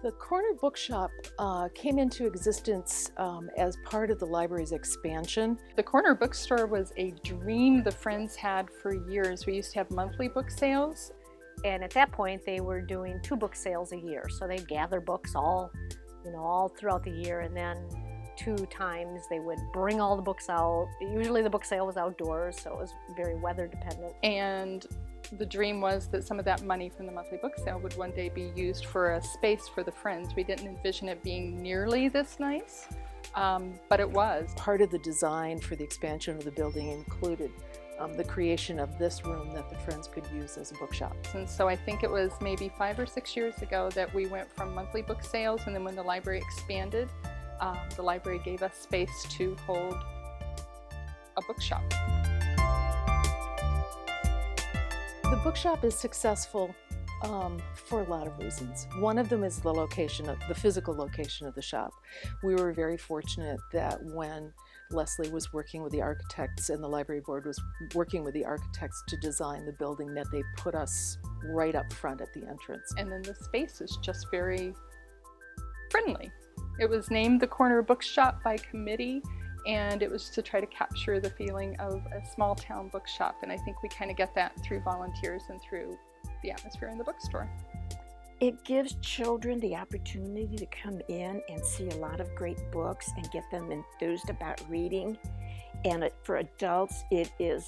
The corner bookshop came into existence as part of the library's expansion. The corner bookstore was a dream the Friends had for years. We used to have monthly book sales. And at that point, they were doing 2 book sales a year. So they'd gather books all throughout the year, and then 2 times they would bring all the books out. Usually the book sale was outdoors, so it was very weather dependent. And the dream was that some of that money from the monthly book sale would one day be used for a space for the Friends. We didn't envision it being nearly this nice, but it was. Part of the design for the expansion of the building included the creation of this room that the Friends could use as a bookshop. And so I think it was maybe 5 or 6 years ago that we went from monthly book sales, and then when the library expanded, the library gave us space to hold a bookshop. The bookshop is successful for a lot of reasons. One of them is the physical location of the shop. We were very fortunate that when Leslie was working with the architects and the library board was working with the architects to design the building, that they put us right up front at the entrance. And then the space is just very friendly. It was named the Corner Bookshop by committee, and it was to try to capture the feeling of a small town bookshop. And I think we kind of get that through volunteers and through the atmosphere in the bookstore. It gives children the opportunity to come in and see a lot of great books and get them enthused about reading. And for adults, it is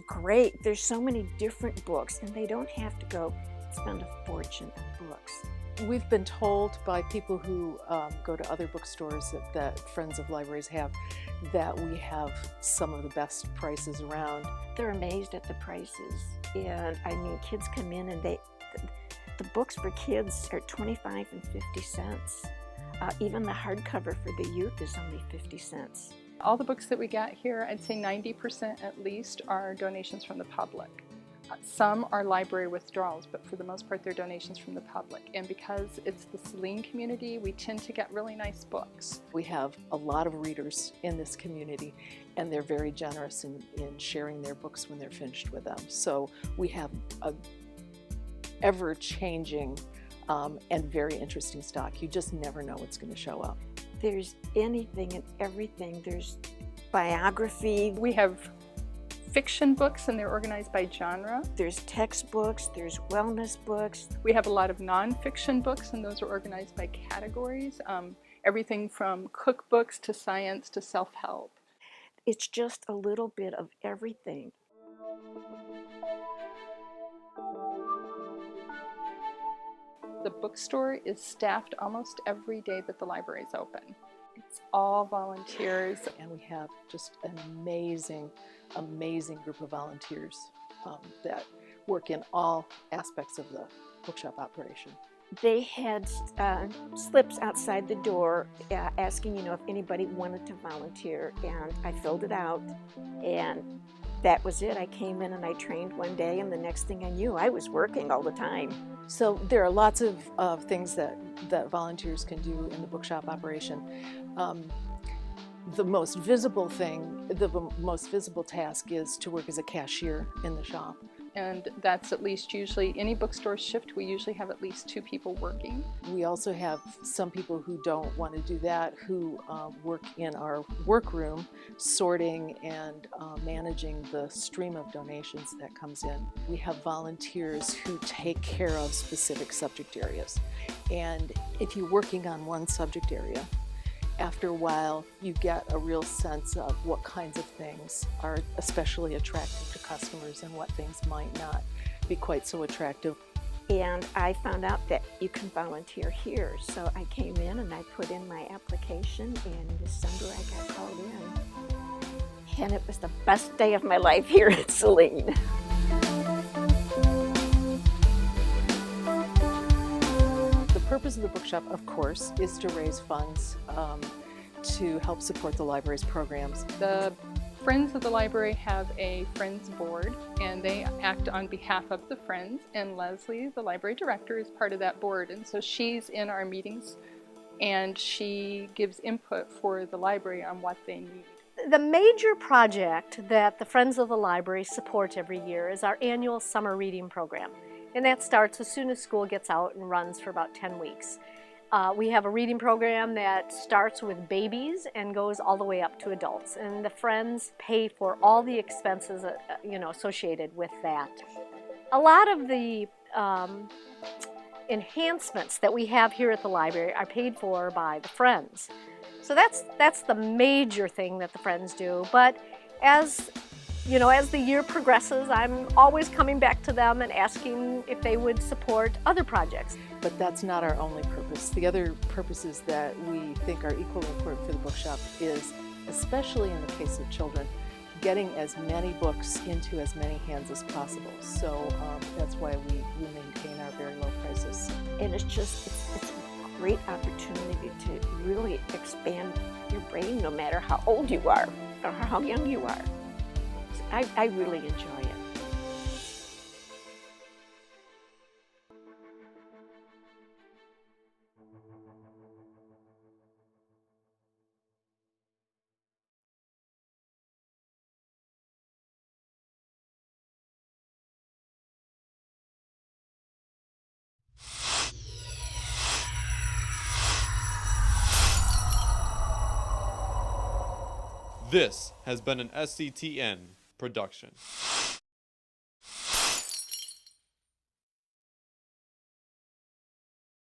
great. There's so many different books, and they don't have to go spend a fortune on books. We've been told by people who go to other bookstores that Friends of Libraries have, that we have some of the best prices around. They're amazed at the prices. And kids come in and the books for kids are 25 and 50 cents. Even the hardcover for the youth is only 50 cents. All the books that we got here, I'd say 90% at least, are donations from the public. Some are library withdrawals, but for the most part they're donations from the public. And because it's the Saline community, we tend to get really nice books. We have a lot of readers in this community, and they're very generous in sharing their books when they're finished with them. So we have a ever-changing and very interesting stock. You just never know what's going to show up. There's anything and everything. There's biography. We have fiction books, and they're organized by genre. There's textbooks, there's wellness books. We have a lot of nonfiction books, and those are organized by categories. Everything from cookbooks to science to self-help. It's just a little bit of everything. The bookstore is staffed almost every day that the library is open. It's all volunteers. And we have just an amazing group of volunteers that work in all aspects of the bookshop operation. They had slips outside the door asking, if anybody wanted to volunteer, and I filled it out, and that was it. I came in and I trained one day, and the next thing I knew, I was working all the time. So there are lots of things that volunteers can do in the bookshop operation. The most visible task is to work as a cashier in the shop. And that's at least usually, any bookstore shift, we usually have at least 2 people working. We also have some people who don't want to do that, who work in our workroom, sorting and managing the stream of donations that comes in. We have volunteers who take care of specific subject areas. And if you're working on one subject area, after a while, you get a real sense of what kinds of things are especially attractive to customers and what things might not be quite so attractive. And I found out that you can volunteer here. So I came in and I put in my application, and in December I got called in. And it was the best day of my life here at Saline. The purpose of the bookshop, of course, is to raise funds to help support the library's programs. The Friends of the Library have a Friends board, and they act on behalf of the Friends, and Leslie, the library director, is part of that board, and so she's in our meetings and she gives input for the library on what they need. The major project that the Friends of the Library support every year is our annual summer reading program. And that starts as soon as school gets out and runs for about 10 weeks. We have a reading program that starts with babies and goes all the way up to adults. And the Friends pay for all the expenses associated with that. A lot of the enhancements that we have here at the library are paid for by the Friends. So that's the major thing that the Friends do. But as the year progresses, I'm always coming back to them and asking if they would support other projects. But that's not our only purpose. The other purposes that we think are equally important for the bookshop is, especially in the case of children, getting as many books into as many hands as possible. So that's why we maintain our very low prices. And it's a great opportunity to really expand your brain no matter how old you are or how young you are. I really enjoy it. This has been an SCTN production.